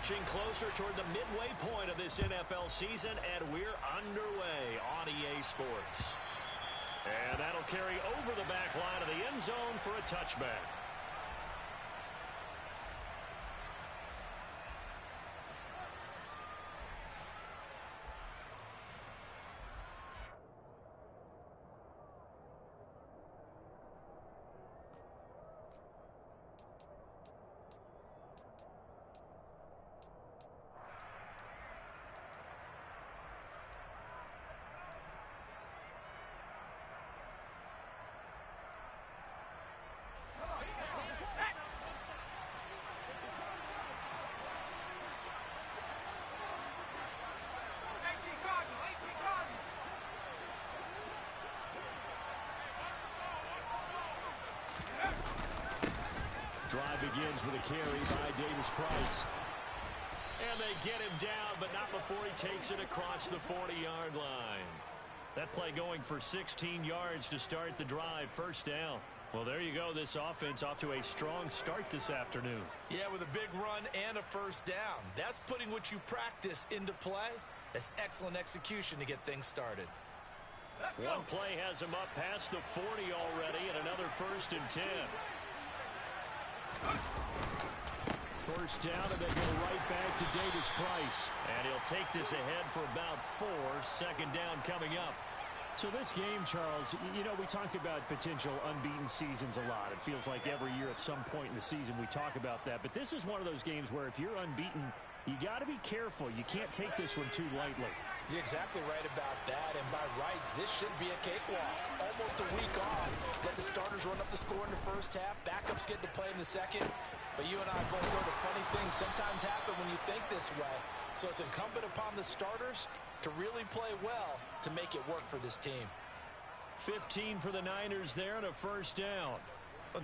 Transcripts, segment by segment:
inching closer toward the midway point of this NFL season, and we're underway on EA Sports. And that'll carry over the back line of the end zone for a touchback. Drive begins with a carry by Davis Price. And they get him down, but not before he takes it across the 40-yard line. That play going for 16 yards to start the drive. First down. Well, there you go. This offense off to a strong start this afternoon. Yeah, with a big run and a first down. That's putting what you practice into play. That's excellent execution to get things started. One play has him up past the 40 already, and another 1st and 10. First down, and they go right back to Davis Price. And he'll take this ahead for about 4. 2nd down coming up. So this game, Charles, you know, we talk about potential unbeaten seasons a lot. It feels like every year at some point in the season we talk about that. But this is one of those games where if you're unbeaten, you got to be careful. You can't take this one too lightly. You're exactly right about that. And by rights, this should be a cakewalk. Almost a week off. Let the starters run up the score in the first half. Backups get to play in the second. But you and I both know the funny things sometimes happen when you think this way. So it's incumbent upon the starters to really play well to make it work for this team. 15 for the Niners there and a 1st down.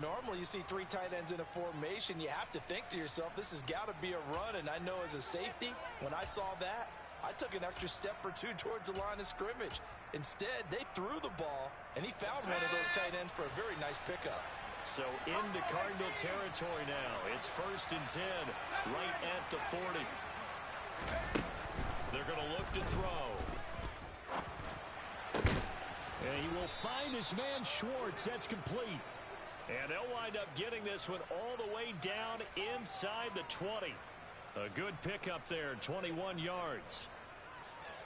Normally you see 3 tight ends in a formation. You have to think to yourself, this has got to be a run. And I know as a safety, when I saw that, I took an extra step or 2 towards the line of scrimmage. Instead, they threw the ball, and he found one of those tight ends for a very nice pickup. So into Cardinal territory now. It's 1st and 10, right at the 40. They're going to look to throw. And he will find his man Schwartz. That's complete. And they'll wind up getting this one all the way down inside the 20. A good pickup there, 21 yards.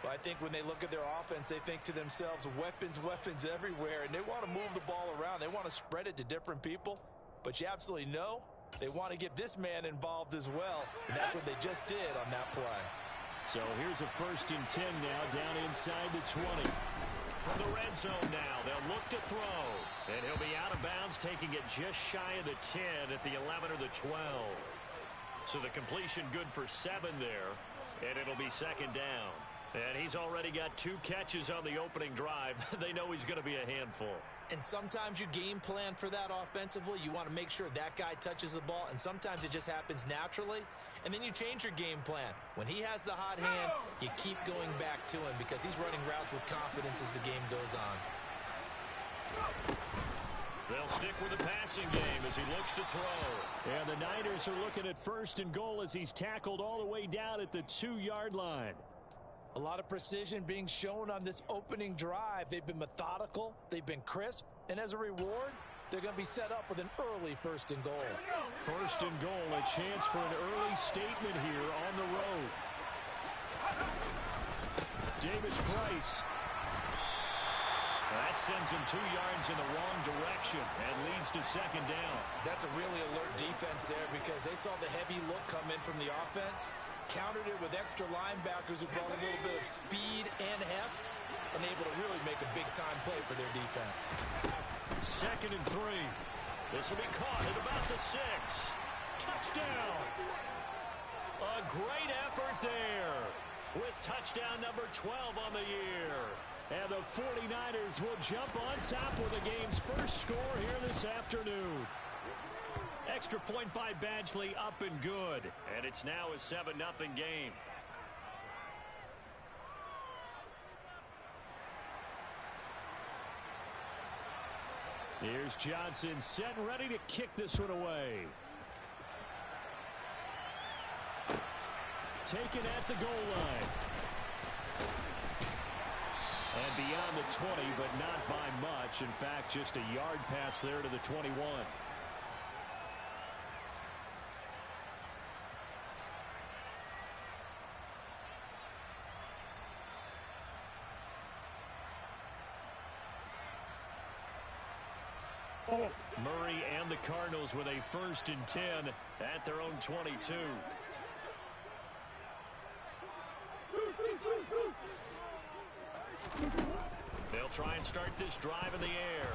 Well, I think when they look at their offense, they think to themselves, weapons, weapons everywhere, and they want to move the ball around. They want to spread it to different people, but you absolutely know they want to get this man involved as well, and that's what they just did on that play. So here's a 1st and 10 now down inside the 20. From the red zone now, they'll look to throw, and he'll be out of bounds, taking it just shy of the 10 at the 11 or the 12. So the completion good for 7 there, and it'll be 2nd down. And he's already got 2 catches on the opening drive. They know he's going to be a handful. And sometimes you game plan for that offensively. You want to make sure that guy touches the ball, and sometimes it just happens naturally. And then you change your game plan. When he has the hot hand, you keep going back to him because he's running routes with confidence as the game goes on. They'll stick with the passing game as he looks to throw. And the Niners are looking at 1st and goal as he's tackled all the way down at the 2-yard line. A lot of precision being shown on this opening drive. They've been methodical. They've been crisp. And as a reward, they're going to be set up with an early 1st and goal. 1st and goal, a chance for an early statement here on the road. Davis Price. That sends him 2 yards in the wrong direction and leads to 2nd down. That's a really alert defense there because they saw the heavy look come in from the offense, countered it with extra linebackers who brought a little bit of speed and heft, and able to really make a big-time play for their defense. 2nd and 3. This will be caught at about the 6. Touchdown! A great effort there with touchdown number 12 on the year. And the 49ers will jump on top with the game's first score here this afternoon. Extra point by Badgley, up and good. And it's now a 7-0 game. Here's Johnson set and ready to kick this one away. taken at the goal line. And beyond the 20, but not by much. In fact, just a yard pass there to the 21. Murray and the Cardinals with a 1st and 10 at their own 22. They'll try and start this drive in the air.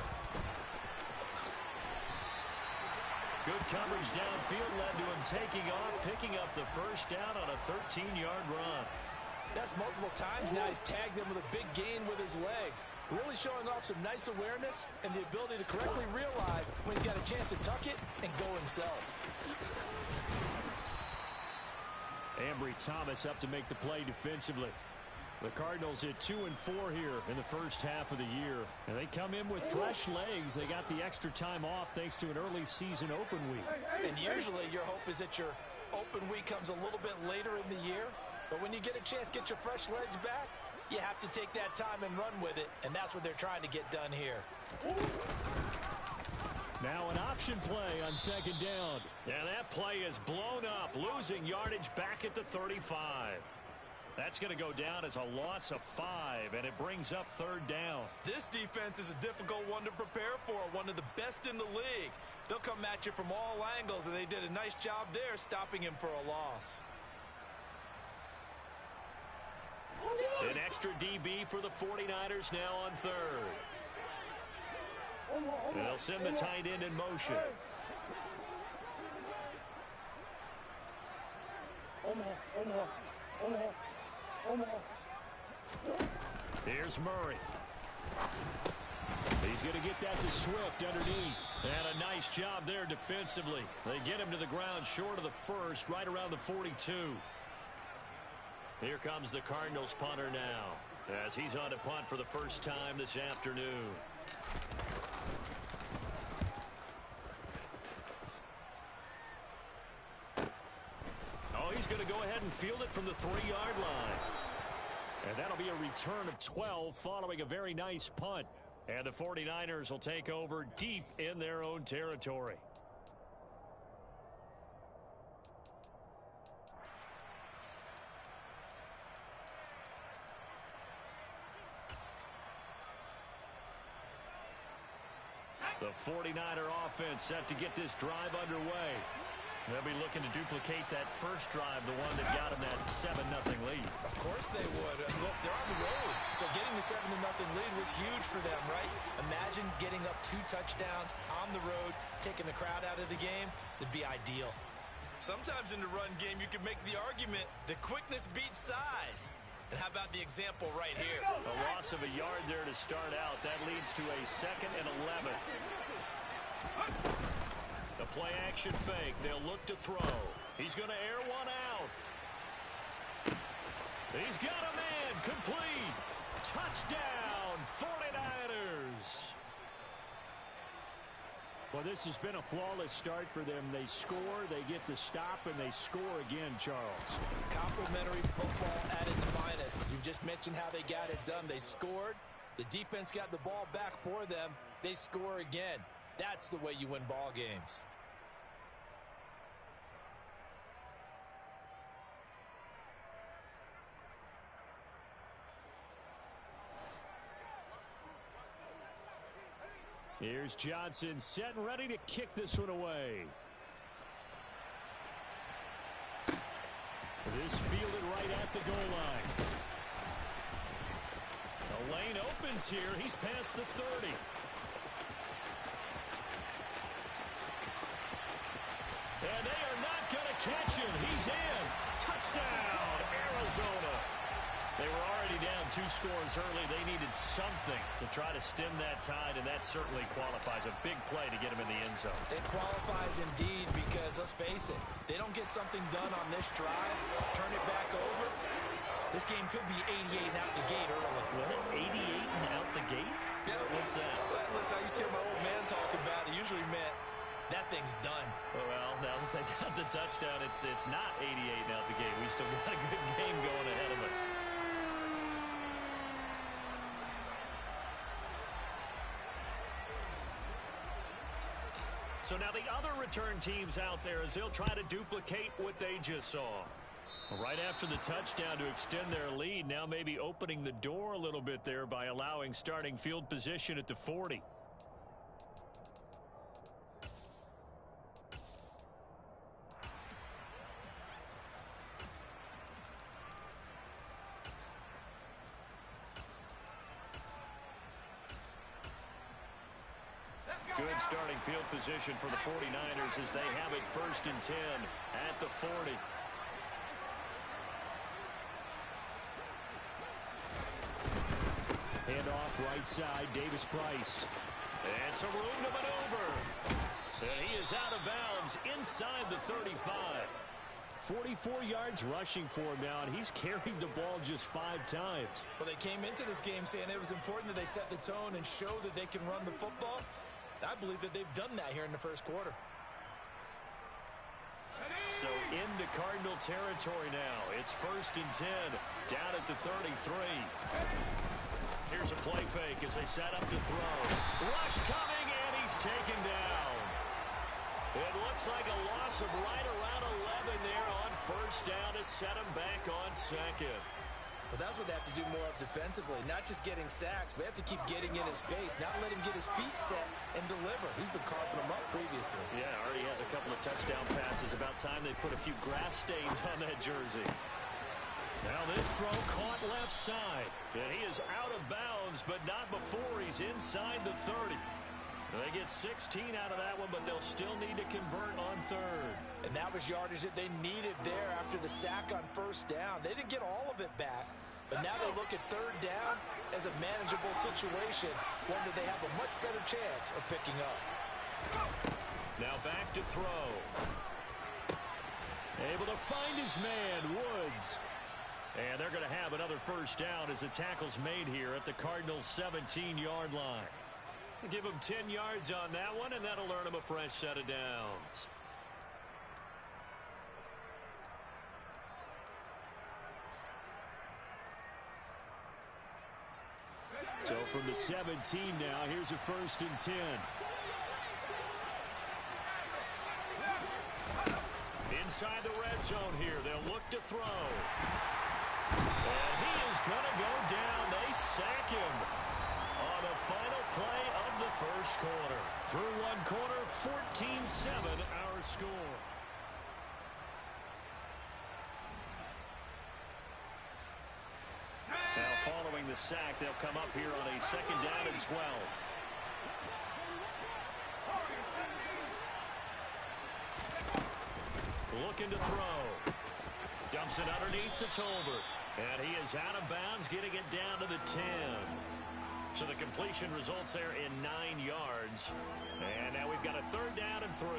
Good coverage downfield led to him taking off, picking up the 1st down on a 13-yard run. That's multiple times now. He's tagged him with a big gain with his legs. Really showing off some nice awareness and the ability to correctly realize when he's got a chance to tuck it and go himself. Ambry Thomas up to make the play defensively. The Cardinals at 2-4 here in the first half of the year. And they come in with fresh legs. They got the extra time off thanks to an early season open week. And usually your hope is that your open week comes a little bit later in the year. But when you get a chance to get your fresh legs back, you have to take that time and run with it. And that's what they're trying to get done here. Now an option play on 2nd down. And that play is blown up, losing yardage back at the 35. That's going to go down as a loss of 5, and it brings up 3rd down. This defense is a difficult one to prepare for, one of the best in the league. They'll come at you from all angles, and they did a nice job there stopping him for a loss. An extra DB for the 49ers now on 3rd. And they'll send the tight end in motion. Here's Murray. He's going to get that to Swift underneath. And a nice job there defensively. They get him to the ground short of the 1st, right around the 42. Here comes the Cardinals punter now, as he's on to punt for the first time this afternoon. Oh, he's going to go ahead and field it from the 3-yard line. And that'll be a return of 12 following a very nice punt. And the 49ers will take over deep in their own territory. The 49er offense set to get this drive underway. They'll be looking to duplicate that first drive, the one that got them that 7-0 lead. Of course they would. Look, they're on the road, so getting the 7-0 lead was huge for them, right? Imagine getting up 2 touchdowns on the road, taking the crowd out of the game. That'd be ideal. Sometimes in the run game, you can make the argument that quickness beats size. And how about the example right here? A loss of a yard there to start out. That leads to a 2nd and 11. The play action fake. They'll look to throw. He's going to air one out. He's got a man. Complete. Touchdown, 49ers. Well, this has been a flawless start for them. They score, they get the stop, and they score again, Charles. Complimentary football at its finest. You just mentioned how they got it done. They scored. The defense got the ball back for them. They score again. That's the way you win ball games. Here's Johnson set and ready to kick this one away. This fielded right at the goal line. The lane opens here. He's past the 30. And they are not going to catch him. He's in. Touchdown, Arizona. They were already down 2 scores early. They needed something to try to stem that tide, and that certainly qualifies. A big play to get him in the end zone. It qualifies indeed because, let's face it, they don't get something done on this drive, turn it back over. This game could be 88 and out the gate early. What? 88 and out the gate? Yeah. What's that? Well, listen, I used to hear my old man talk about it. Usually meant that thing's done. Well, now that they got the touchdown, it's not 88 now at the game. We still got a good game going ahead of us. So now the other return teams out there as they'll try to duplicate what they just saw. Right after the touchdown to extend their lead, now maybe opening the door a little bit there by allowing starting field position at the 40. Good starting field position for the 49ers as they have it 1st and 10 at the 40. Handoff right side, Davis Price. And some room to maneuver. And he is out of bounds inside the 35. 44 yards rushing for him now, and he's carried the ball just 5 times. Well, they came into this game saying it was important that they set the tone and show that they can run the football. I believe that they've done that here in the first quarter. So into Cardinal territory now. It's 1st and 10 down at the 33. Here's a play fake as they set up to throw. Rush coming, and he's taken down. It looks like a loss of right around 11 there on 1st down to set him back on 2nd. Well, that's what they have to do more of defensively. Not just getting sacks, but they have to keep getting in his face, not let him get his feet set and deliver. He's been carving them up previously. Yeah, already has a couple of touchdown passes. About time they put a few grass stains on that jersey. Now this throw caught left side. And he is out of bounds, but not before he's inside the 30. They get 16 out of that one, but they'll still need to convert on 3rd. And that was yardage that they needed there after the sack on 1st down. They didn't get all of it back, but now they look at 3rd down as a manageable situation, one that they have a much better chance of picking up. Now back to throw. Able to find his man, Woods. And they're going to have another 1st down as the tackle's made here at the Cardinals' 17-yard line. Give him 10 yards on that one, and that'll earn him a fresh set of downs. So from the 17 now, here's a 1st and 10. Inside the red zone here, they'll look to throw. And he is going to go down. They sack him on the final play of the 1st quarter. Through 1 quarter, 14-7 our score. Now following the sack, they'll come up here on a 2nd down and 12. Looking to throw. Dumps it underneath to Tolbert. And he is out of bounds, getting it down to the 10. So the completion results there in 9 yards. And now we've got a 3rd down and 3.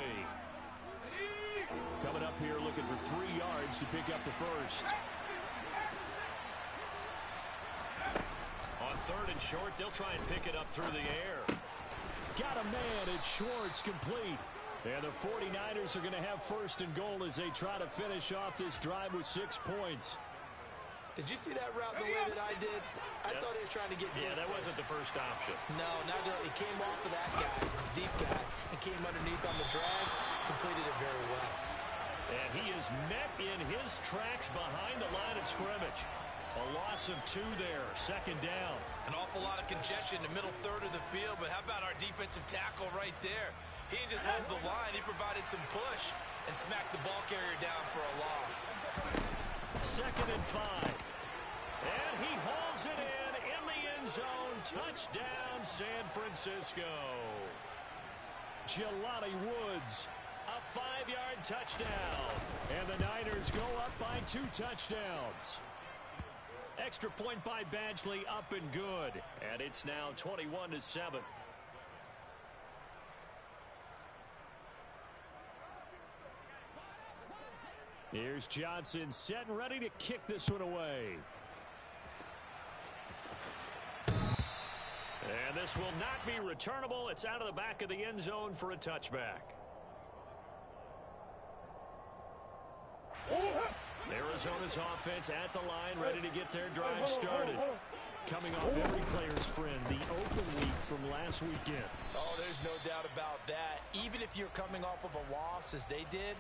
Coming up here looking for 3 yards to pick up the 1st. On 3rd and short, they'll try and pick it up through the air. Got a man. It's Schwartz, complete. And the 49ers are going to have 1st and goal as they try to finish off this drive with 6 points. Did you see that route the way that I did? I thought he was trying to get deep. Yeah, that wasn't the first option. No, it came off of that guy, deep guy, and came underneath on the drag, completed it very well. And he is met in his tracks behind the line of scrimmage. A loss of 2 there, 2nd down. An awful lot of congestion in the middle 3rd of the field, but how about our defensive tackle right there? He didn't just hold the line, he provided some push and smacked the ball carrier down for a loss. 2nd and 5. And he hauls it in the end zone. Touchdown, San Francisco. Jelani Woods. A 5-yard touchdown. And the Niners go up by 2 touchdowns. Extra point by Badgley, up and good. And it's now 21-7. Here's Johnson set and ready to kick this one away. And this will not be returnable. It's out of the back of the end zone for a touchback. Arizona's offense at the line, ready to get their drive started. Coming off every player's friend, the open week from last weekend. Oh, there's no doubt about that. Even if you're coming off of a loss as they did,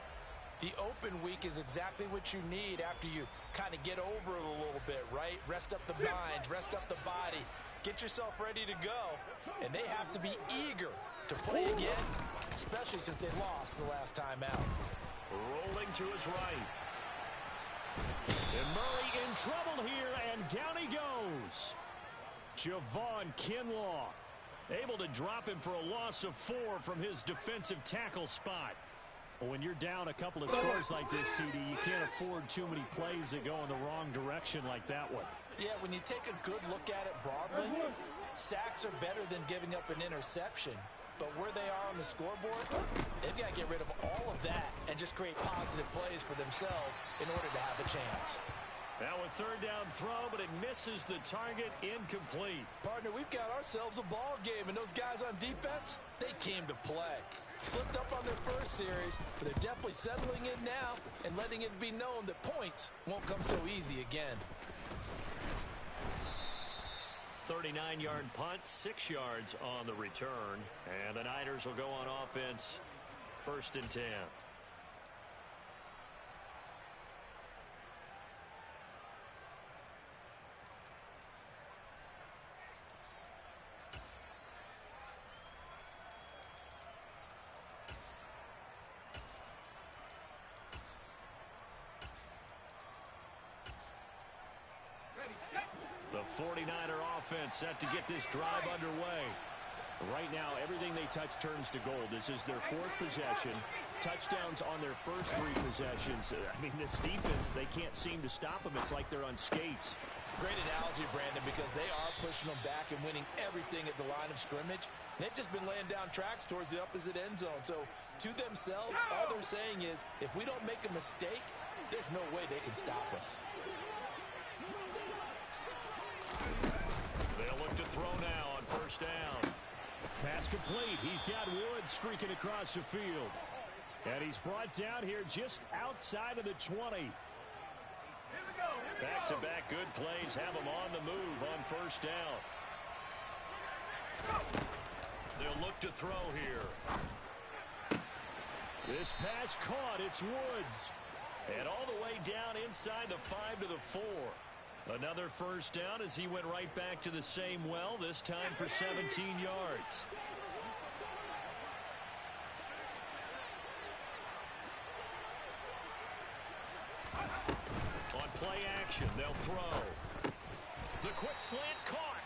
the open week is exactly what you need after you kind of get over it a little bit, right? Rest up the mind, rest up the body, get yourself ready to go. And they have to be eager to play again, especially since they lost the last time out. Rolling to his right. And Murray in trouble here, and down he goes. Javon Kinlaw able to drop him for a loss of 4 from his defensive tackle spot. When you're down a couple of scores like this, CD, you can't afford too many plays that go in the wrong direction like that one. Yeah, when you take a good look at it broadly, sacks are better than giving up an interception. But where they are on the scoreboard, they've got to get rid of all of that and just create positive plays for themselves in order to have a chance. Now a third down throw, but it misses the target, incomplete. Partner, we've got ourselves a ball game, and those guys on defense, they came to play. Slipped up on their first series, but they're definitely settling in now and letting it be known that points won't come so easy again. 39-yard punt, 6 yards on the return. And the Niners will go on offense, 1st and 10. The 49er offense set to get this drive underway. Right now, everything they touch turns to gold. This is their 4th possession. Touchdowns on their first 3 possessions. I mean, this defense, they can't seem to stop them. It's like they're on skates. Great analogy, Brandon, because they are pushing them back and winning everything at the line of scrimmage. They've just been laying down tracks towards the opposite end zone. So, to themselves, all they're saying is, if we don't make a mistake, there's no way they can stop us. They'll look to throw now on 1st down. Pass complete. He's got Woods streaking across the field. And he's brought down here just outside of the 20. Back-to-back good plays have them on the move on 1st down. They'll look to throw here. This pass caught. It's Woods. And all the way down inside the 5 to the 4. Another 1st down as he went right back to the same well, this time for 17 yards. On play action, they'll throw. The quick slant caught.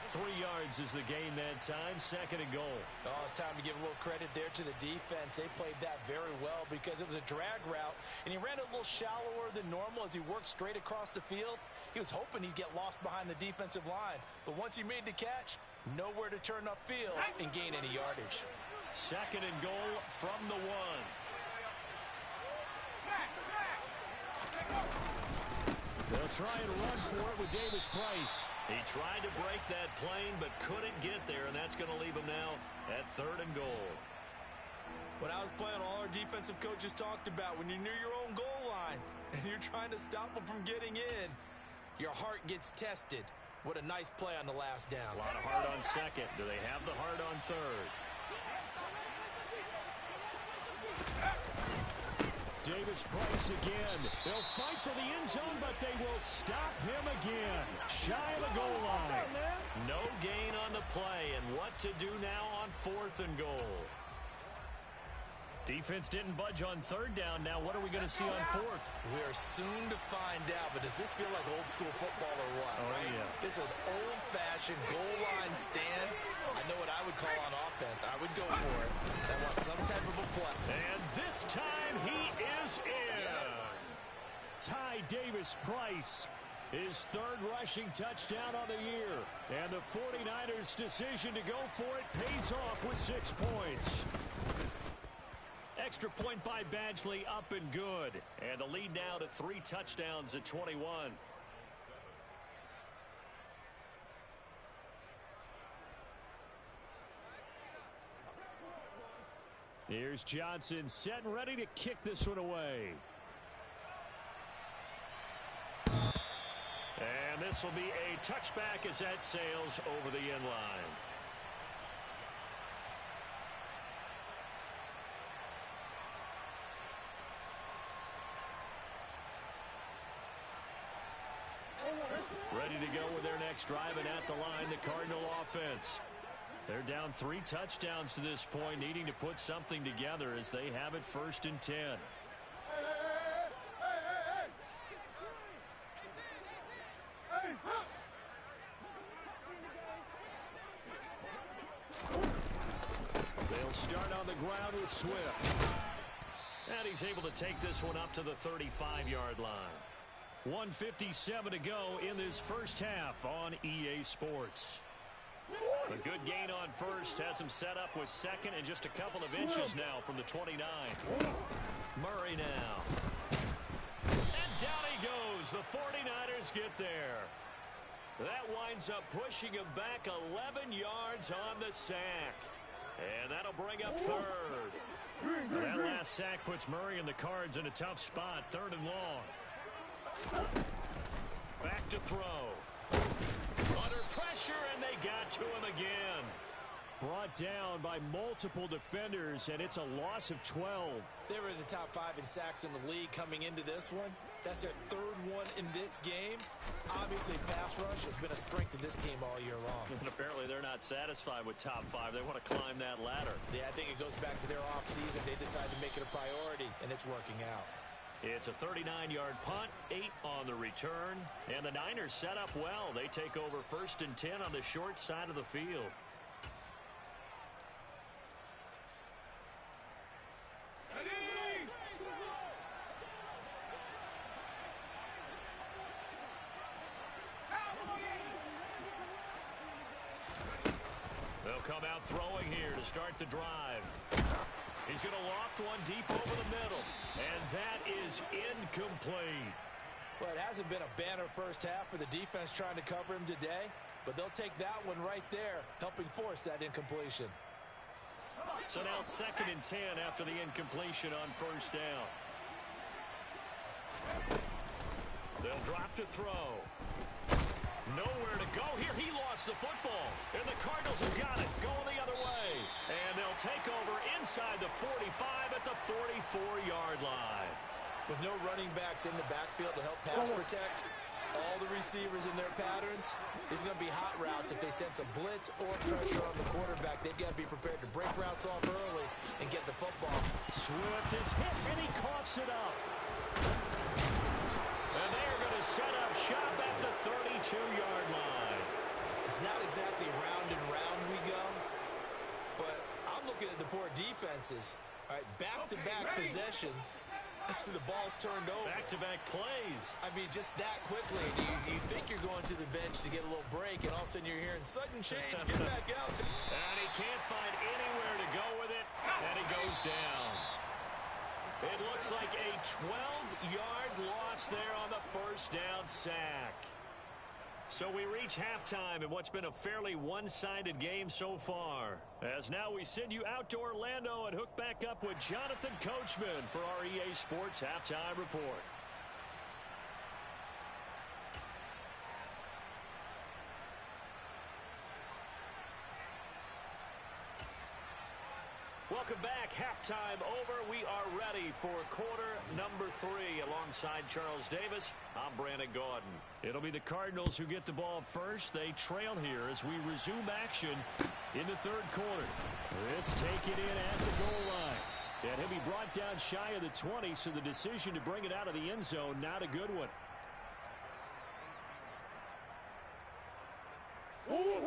3 yards is the gain that time, 2nd and goal. Oh, it's time to give a little credit there to the defense. They played that very well because it was a drag route, and he ran it a little shallower than normal as he worked straight across the field. He was hoping he'd get lost behind the defensive line, but once he made the catch, nowhere to turn upfield and gain any yardage. 2nd and goal from the 1. They'll try and run for it with Davis Price. He tried to break that plane but couldn't get there, and that's going to leave him now at 3rd and goal. What I was playing, all our defensive coaches talked about, when you're near your own goal line and you're trying to stop them from getting in, your heart gets tested. What a nice play on the last down. A lot of heart on 2nd. Do they have the heart on 3rd? Davis Price again. They'll fight for the end zone, but they will stop him again. Shy of the goal line. No gain on the play, and what to do now on 4th and goal. Defense didn't budge on 3rd down. Now what are we going to see on 4th? We are soon to find out, but does this feel like old school football or what? Oh, right? Yeah. This is an old-fashioned goal line stand. I know what I would call on offense. I would go for it. I want some type of a play. And this time he is in. Yes. Ty Davis Price, his 3rd rushing touchdown on the year. And the 49ers' decision to go for it pays off with 6 points. Extra point by Badgley, up and good. And the lead now to 3 touchdowns at 21. Here's Johnson set and ready to kick this one away. this will be a touchback as that sails over the end line. Ready to go with their next drive, and at the line, the Cardinal offense. They're down 3 touchdowns to this point, needing to put something together as they have it 1st and 10. They'll start on the ground with Swift. And he's able to take this one up to the 35-yard line. 1:57 to go in this first half on EA Sports. A good gain on first has him set up with second and just a couple of inches now from the 29. Murray now. And down he goes. The 49ers get there. That winds up pushing him back 11 yards on the sack. And that'll bring up 3rd. That last sack puts Murray and the Cards in a tough spot. 3rd and long. Back to throw. Under pressure, and they got to him again. Brought down by multiple defenders, and it's a loss of 12. They were in the top 5 in sacks in the league coming into this one. That's their 3rd one in this game. Obviously, pass rush has been a strength of this team all year long. And apparently they're not satisfied with top 5. They want to climb that ladder. Yeah, I think it goes back to their offseason. They decided to make it a priority, and it's working out. It's a 39-yard punt, 8 on the return, and the Niners set up well. They take over 1st and 10 on the short side of the field. They'll come out throwing here to start the drive. He's going to loft one deep over the middle, and that is incomplete. Well, it hasn't been a banner first half for the defense trying to cover him today, but they'll take that one right there, helping force that incompletion. So now 2nd and 10 after the incompletion on 1st down. They'll drop to throw. Nowhere to go here. He lost the football, and the Cardinals have got it going the other way. And they'll take over inside the 45 at the 44-yard line. With no running backs in the backfield to help pass protect, all the receivers in their patterns, these are going to be hot routes. If they sense a blitz or pressure on the quarterback, they've got to be prepared to break routes off early and get the football. Swift is hit, and he coughs it up. And they are going to set up shop at the 32-yard line. It's not exactly round and round we go, but I'm looking at the poor defenses. All right, back-to-back possessions. The ball's turned over. Back-to-back plays. I mean, just that quickly. Do you think you're going to the bench to get a little break, and all of a sudden you're hearing sudden change, get back out. And he can't find anywhere to go with it, and he goes down. It looks like a 12-yard loss there on the 1st down sack. So we reach halftime in what's been a fairly one-sided game so far. As now we send you out to Orlando and hook back up with Jonathan Coachman for our EA Sports Halftime Report. Welcome back. Halftime over. We are ready for quarter number 3 alongside Charles Davis. I'm Brandon Gaudin. It'll be the Cardinals who get the ball first. They trail here as we resume action in the 3rd quarter. This taken in at the goal line. And he'll be brought down shy of the 20, so the decision to bring it out of the end zone, not a good one.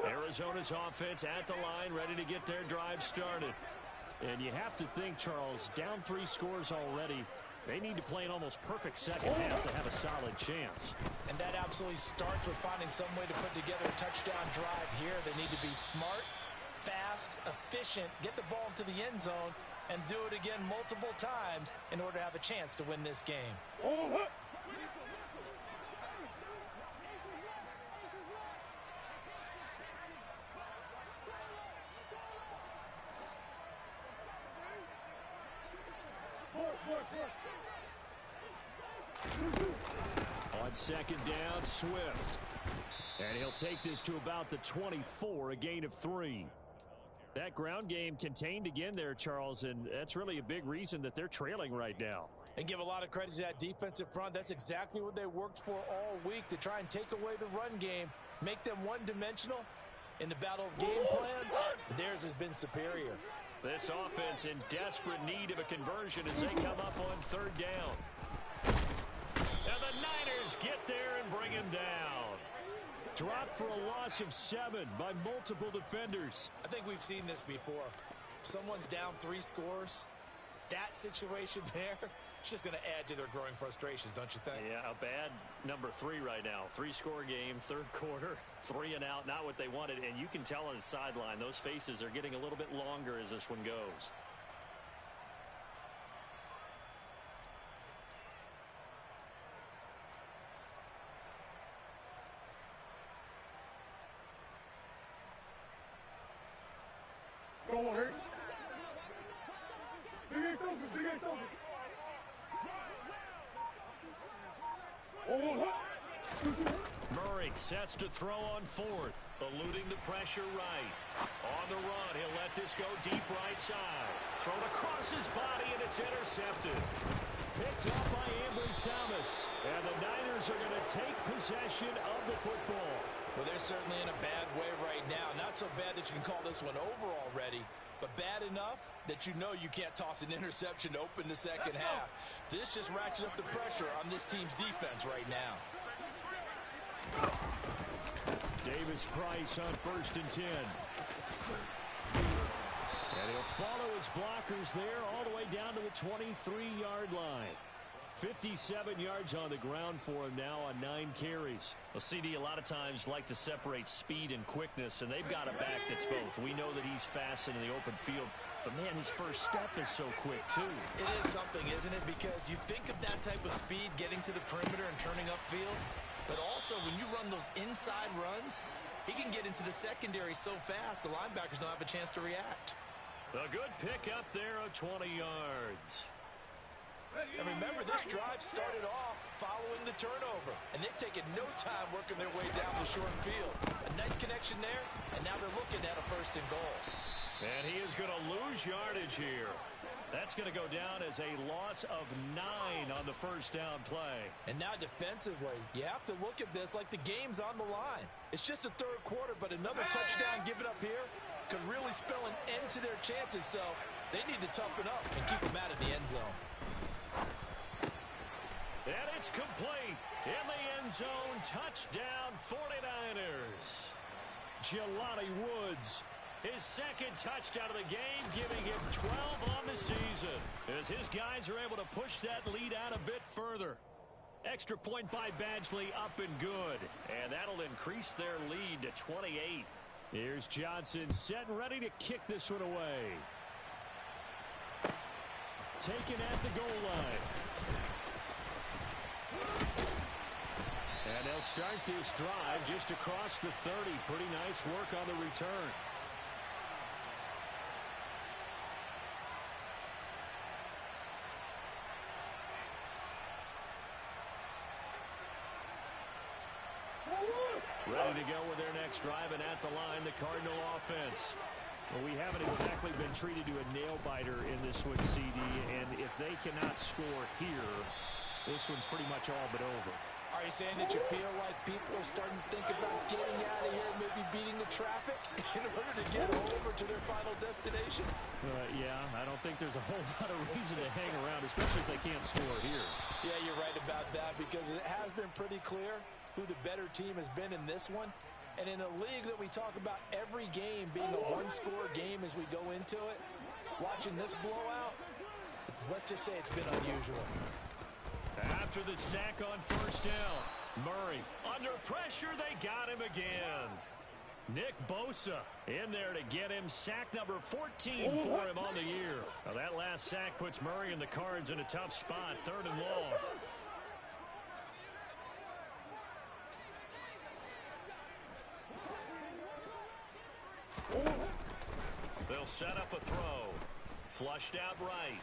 Arizona's offense at the line, ready to get their drive started. And you have to think, Charles, down 3 scores already. They need to play an almost perfect second half to have a solid chance. And that absolutely starts with finding some way to put together a touchdown drive here. They need to be smart, fast, efficient, get the ball to the end zone, and do it again multiple times in order to have a chance to win this game. On second down, Swift. And he'll take this to about the 24, a gain of 3. That ground game contained again there, Charles, and that's really a big reason that they're trailing right now. And give a lot of credit to that defensive front. That's exactly what they worked for all week, to try and take away the run game, make them one-dimensional. In the battle of game plans, theirs has been superior. This offense in desperate need of a conversion as they come up on third down. And the Niners get there and bring him down. Dropped for a loss of 7 by multiple defenders. I think we've seen this before. Someone's down 3 scores. That situation there, it's just going to add to their growing frustrations, don't you think? Yeah, a bad number 3 right now. 3-score game, third quarter, 3 and out, not what they wanted. And you can tell on the sideline, those faces are getting a little bit longer as this one goes. Go on, Hurt. Big ass open, big ass open. Murray sets to throw on 4th, eluding the pressure right. On the run, he'll let this go deep right side. Thrown across his body, and it's intercepted. Picked up by Thomas. And the Niners are going to take possession of the football. Well, they're certainly in a bad way right now. Not so bad that you can call this one over already, but bad enough that you know you can't toss an interception to open the second half. This just ratchets up the pressure on this team's defense right now. Davis Price on 1st and 10. And he'll follow his blockers there all the way down to the 23-yard line. 57 yards on the ground for him now on 9 carries. Well, CD a lot of times like to separate speed and quickness, and they've got a back that's both. We know that he's fast in the open field, but, man, his first step is so quick, too. It is something, isn't it? Because you think of that type of speed getting to the perimeter and turning upfield, but also when you run those inside runs, he can get into the secondary so fast the linebackers don't have a chance to react. A good pick up there of 20 yards. And remember, this drive started off following the turnover, and they've taken no time working their way down the short field. A nice connection there, and now they're looking at a 1st and goal. And he is going to lose yardage here. That's going to go down as a loss of 9 on the first down play. And now defensively, you have to look at this like the game's on the line. It's just the third quarter, but another touchdown given up here could really spell an end to their chances, so they need to toughen up and keep them out of the end zone. And it's complete. In the end zone, touchdown 49ers. Jelani Woods, his second touchdown of the game, giving him 12 on the season, as his guys are able to push that lead out a bit further. Extra point by Badgley, up and good. And that'll increase their lead to 28. Here's Johnson set and ready to kick this one away. Taken at the goal line. And they'll start this drive just across the 30. Pretty nice work on the return. Ready to go with their next drive, and at the line, the Cardinal offense. Well, we haven't exactly been treated to a nail-biter in this one, CD, and if they cannot score here, this one's pretty much all but over. Are you saying that you feel like people are starting to think about getting out of here, maybe beating the traffic in order to get over to their final destination? Yeah, I don't think there's a whole lot of reason to hang around, especially if they can't score here. Yeah, you're right about that, because it has been pretty clear who the better team has been in this one. And in a league that we talk about every game being a one-score game as we go into it, watching this blowout, let's just say it's been unusual. After the sack on first down, Murray under pressure, they got him again. Nick Bosa in there to get him sack number 14 for him on the year. Now that last sack puts Murray and the Cards in a tough spot, 3rd and long. They'll set up a throw. Flushed out right.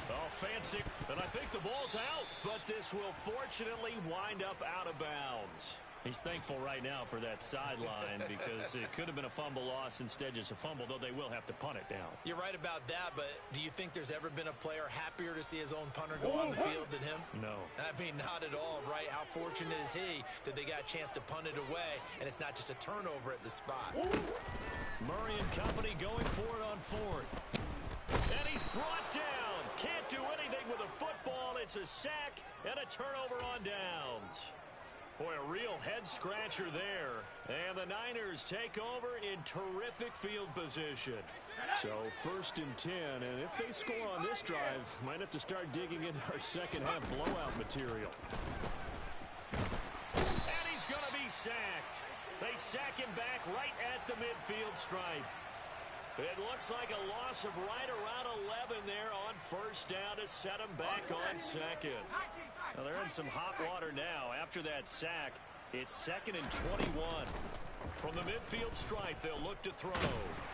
Oh, fancy. And I think the ball's out. But this will fortunately wind up out of bounds. He's thankful right now for that sideline because it could have been a fumble loss, instead just a fumble, though they will have to punt it down. You're right about that, but do you think there's ever been a player happier to see his own punter go on the field than him? No. I mean, not at all, right? How fortunate is he that they got a chance to punt it away, and it's not just a turnover at the spot. Murray and company going for it on fourth. And he's brought down. Can't do anything with a football. It's a sack and a turnover on downs. Boy, a real head-scratcher there. And the Niners take over in terrific field position. So 1st and 10, and if they score on this drive, might have to start digging in our second-half blowout material. And he's going to be sacked. They sack him back right at the midfield stripe. It looks like a loss of right around 11 there on 1st down to set him back on 2nd. Well, they're in some hot water now. After that sack, it's 2nd and 21. From the midfield stripe, they'll look to throw.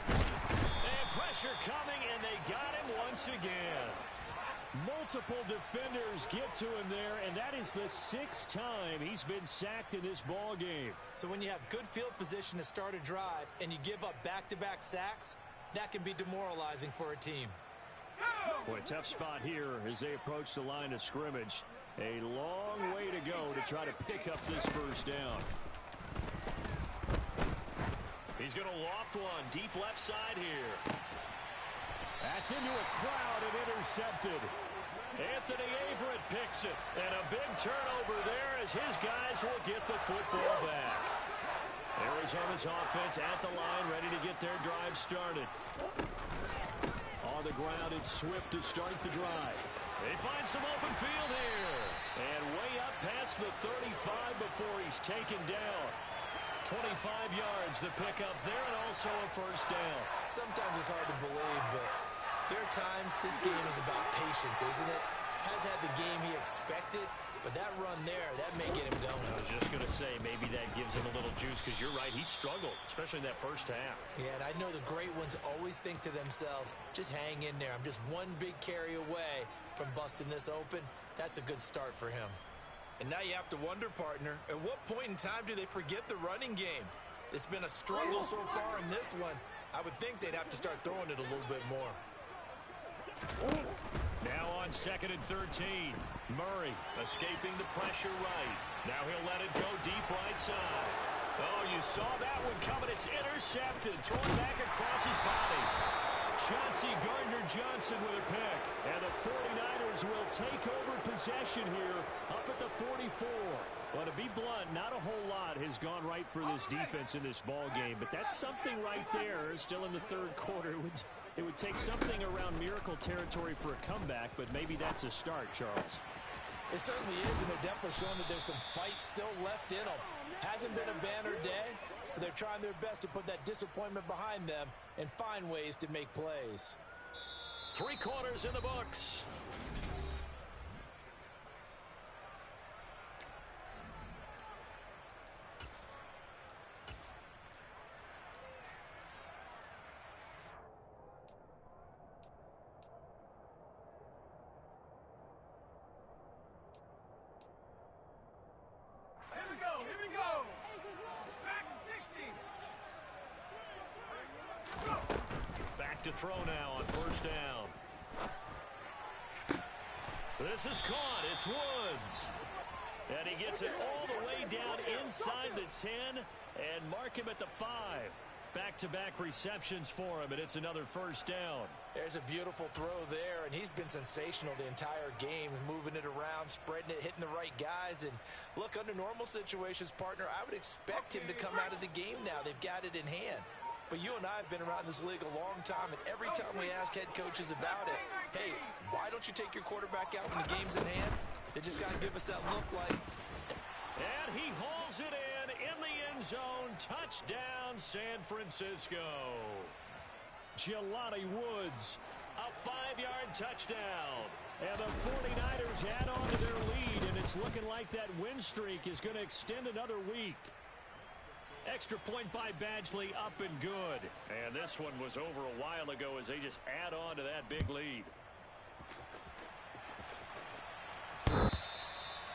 And pressure coming, and they got him once again. Multiple defenders get to him there, and that is the 6th time he's been sacked in this ball game. So when you have good field position to start a drive and you give up back-to-back sacks, that can be demoralizing for a team. Boy, tough spot here as they approach the line of scrimmage. A long way to go to try to pick up this 1st down. He's going to loft one deep left side here. That's into a crowd and intercepted. Anthony Averett picks it. And a big turnover there as his guys will get the football back. Arizona's offense at the line, ready to get their drive started. On the ground, it's Swift to start the drive. They find some open field here. And way up past the 35 before he's taken down. 25 yards to pick up there, and also a 1st down. Sometimes it's hard to believe, but there are times this game is about patience, isn't it? Has had the game he expected, but that run there, that may get him going. I was just going to say, maybe that gives him a little juice, because you're right, he struggled, especially in that 1st half. Yeah, and I know the great ones always think to themselves, just hang in there. I'm just one big carry away from busting this open. That's a good start for him. And now you have to wonder, partner, at what point in time do they forget the running game? It's been a struggle so far in this one. I would think they'd have to start throwing it a little bit more. Now on 2nd and 13. Murray escaping the pressure right. Now he'll let it go deep right side. Oh, you saw that one coming. It's intercepted. Thrown back across his body. Chauncey Gardner-Johnson with a pick. And the 49ers will take over possession here up at the 44. Well, to be blunt, not a whole lot has gone right for this defense in this ball game, but that's something right there. Still in the 3rd quarter. It would take something around miracle territory for a comeback, but maybe that's a start, Charles. It certainly is, and they're definitely showing that there's some fight still left in them. Hasn't been a banner day, but they're trying their best to put that disappointment behind them and find ways to make plays. 3 quarters in the books. Here we go. Back 60. Back to throw now on 1st down. This is caught. It's Woods. And he gets it all the way down inside the 10 and mark him at the 5. Back-to-back receptions for him, and it's another 1st down. There's a beautiful throw there, and he's been sensational the entire game, moving it around, spreading it, hitting the right guys. And look, under normal situations, partner, I would expect him to come out of the game now. They've got it in hand. But you and I have been around this league a long time, and every time we ask head coaches about it, hey, why don't you take your quarterback out when the game's in hand? They just got to give us that look like. And he hauls it in the end zone. Touchdown, San Francisco. Jelani Woods. A 5-yard touchdown. And the 49ers add on to their lead, and it's looking like that win streak is going to extend another week. Extra point by Badgley, up and good. And this one was over a while ago as they just add on to that big lead.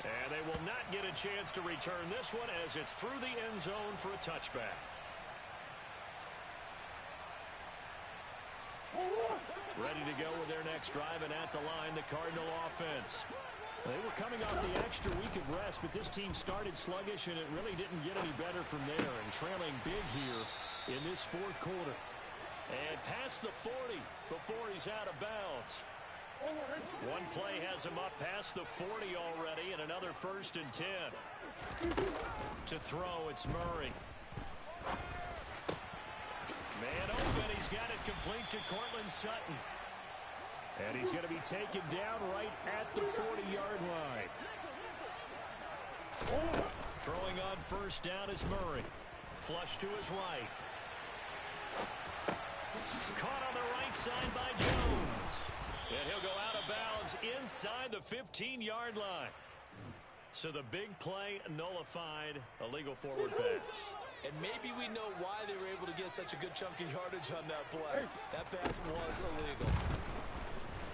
And they will not get a chance to return this one as it's through the end zone for a touchback. Ready to go with their next drive, and at the line, the Cardinal offense. They were coming off the extra week of rest, but this team started sluggish, and it really didn't get any better from there. And trailing big here in this fourth quarter. And past the 40 before he's out of bounds. One play has him up past the 40 already, and another 1st and 10. To throw, it's Murray. Man open, he's got it complete to Cortland Sutton. And he's going to be taken down right at the 40-yard line. Throwing on 1st down is Murray. Flush to his right. Caught on the right side by Jones. And he'll go out of bounds inside the 15-yard line. So the big play nullified, a legal forward pass. And maybe we know why they were able to get such a good chunk of yardage on that play. That pass was illegal.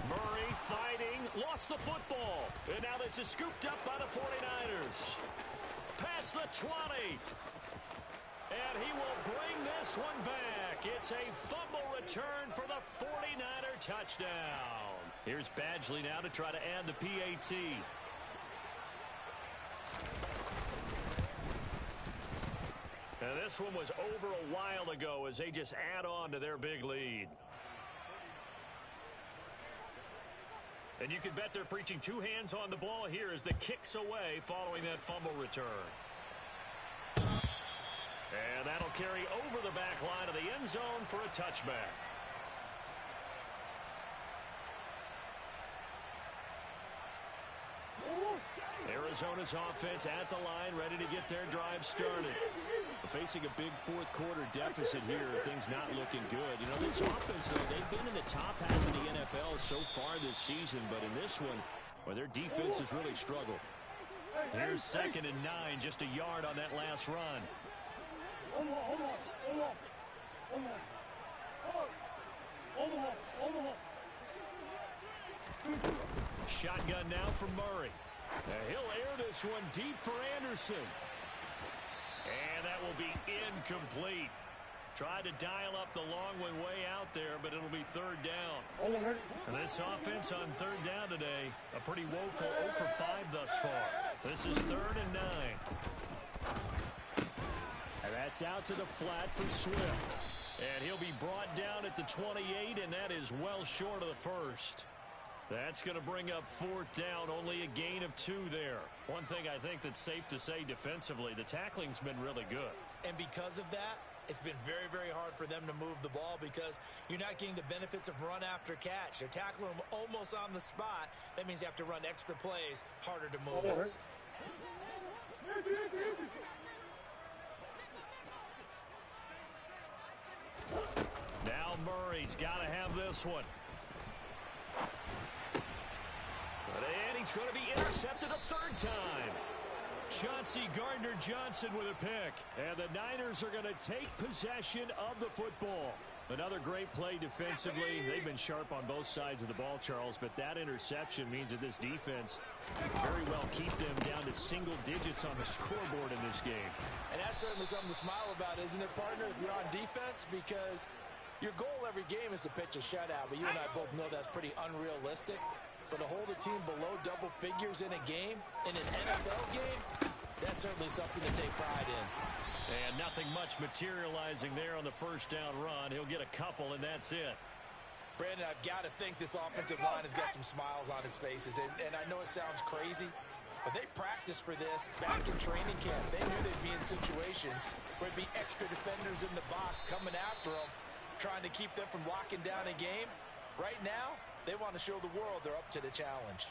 Murray fighting, lost the football. And now this is scooped up by the 49ers. Past the 20. And he will bring this one back. It's a fumble return for the 49er touchdown. Here's Badgley now to try to add the PAT. Now this one was over a while ago as they just add on to their big lead. And you can bet they're preaching 2 hands on the ball here as the kick's away following that fumble return. And that'll carry over the back line of the end zone for a touchback. Arizona's offense at the line, ready to get their drive started. Facing a big fourth quarter deficit here, things not looking good. You know, this offense, though, they've been in the top half of the NFL so far this season, but in this one, well, their defense has really struggled. Here's 2nd and 9, just a yard on that last run. Shotgun now for Murray. He'll air this one deep for Anderson. And that will be incomplete. Tried to dial up the long one way out there, but it'll be 3rd down. And this offense on 3rd down today, a pretty woeful 0 for 5 thus far. This is 3rd and 9. And that's out to the flat for Swift. And he'll be brought down at the 28, and that is well short of the 1st. That's going to bring up 4th down, only a gain of 2 there. One thing I think that's safe to say defensively, the tackling's been really good. And because of that, it's been very, very hard for them to move the ball because you're not getting the benefits of run after catch. They're tackling them almost on the spot. That means you have to run extra plays, harder to move it. Now Murray's got to have this one. And he's going to be intercepted a 3rd time. Chauncey Gardner-Johnson with a pick. And the Niners are going to take possession of the football. Another great play defensively. They've been sharp on both sides of the ball, Charles, but that interception means that this defense very well keep them down to single digits on the scoreboard in this game. And that's certainly something to smile about, isn't it, partner, if you're on defense? Because your goal every game is to pitch a shutout, but you and I both know that's pretty unrealistic. But to hold a team below double figures in a game, in an NFL game, that's certainly something to take pride in. And nothing much materializing there on the 1st down run. He'll get a couple, and that's it. Brandon, I've got to think this offensive line has got some smiles on its faces. And I know it sounds crazy, but they practiced for this back in training camp. They knew they'd be in situations where it'd be extra defenders in the box coming after them, trying to keep them from locking down a game. Right now, they want to show the world they're up to the challenge.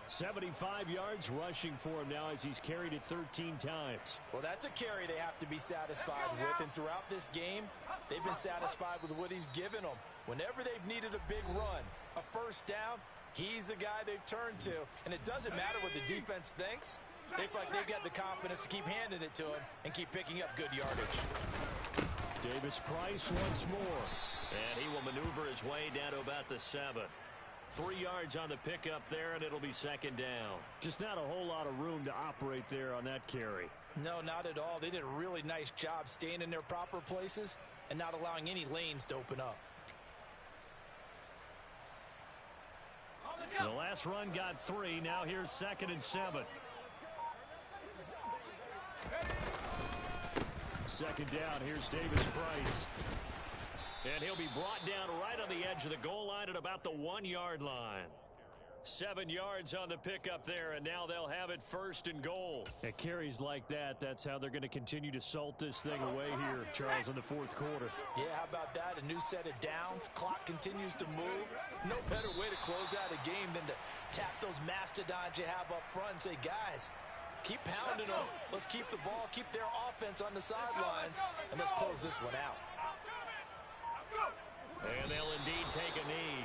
75 yards rushing for him now as he's carried it 13 times. Well, that's a carry they have to be satisfied with. And throughout this game, they've been satisfied with what he's given them. Whenever they've needed a big run, a 1st down, he's the guy they've turned to. And it doesn't matter what the defense thinks. They feel like they've got the confidence to keep handing it to him and keep picking up good yardage. Davis Price once more. And he will maneuver his way down to about the 7. 3 yards on the pickup there, and it'll be second down. Just not a whole lot of room to operate there on that carry. No, not at all. They did a really nice job staying in their proper places and not allowing any lanes to open up. The last run got 3. Now here's 2nd and 7. Second down. Here's Davis Price. And he'll be brought down right on the edge of the goal line at about the 1-yard line. 7 yards on the pickup there, and now they'll have it 1st and goal. At carries like that, that's how they're going to continue to salt this thing away here, Charles, in the 4th quarter. Yeah, how about that? A new set of downs. Clock continues to move. No better way to close out a game than to tap those mastodons you have up front and say, guys, keep pounding them. Let's keep the ball, keep their offense on the sidelines, and let's close this one out. And they'll indeed take a knee.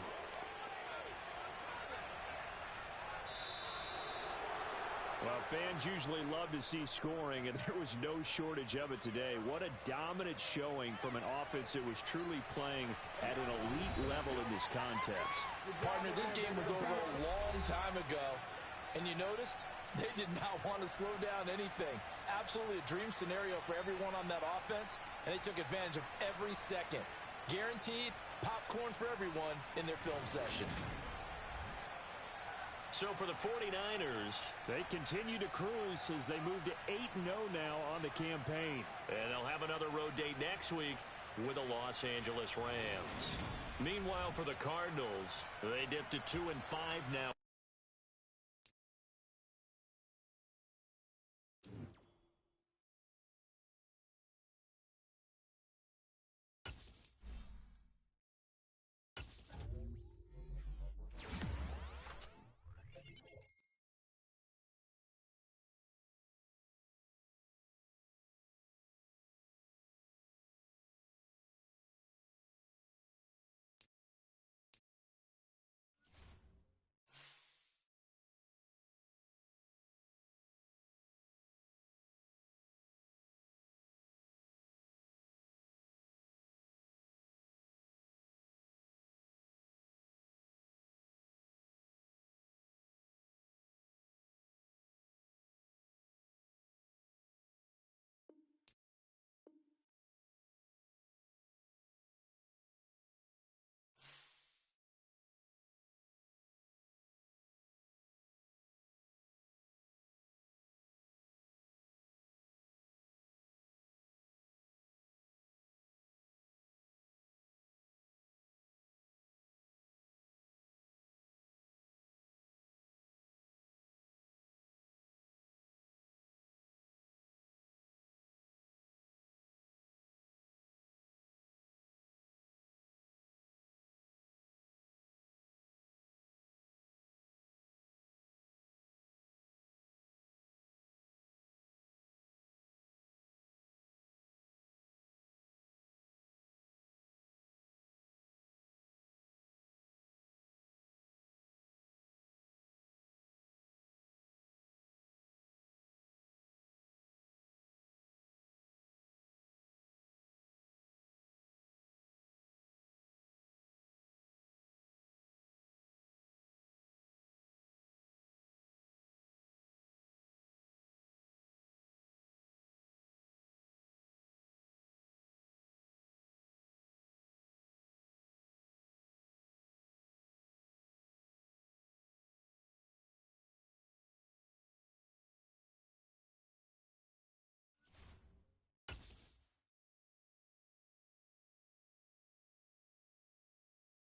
Well, fans usually love to see scoring, and there was no shortage of it today. What a dominant showing from an offense that was truly playing at an elite level in this contest. Partner, this game was over a long time ago, and you noticed they did not want to slow down anything. Absolutely a dream scenario for everyone on that offense, and they took advantage of every second. Guaranteed popcorn for everyone in their film session. So for the 49ers, they continue to cruise as they move to 8-0 now on the campaign. And they'll have another road date next week with the Los Angeles Rams. Meanwhile, for the Cardinals, they dipped to 2-5 now.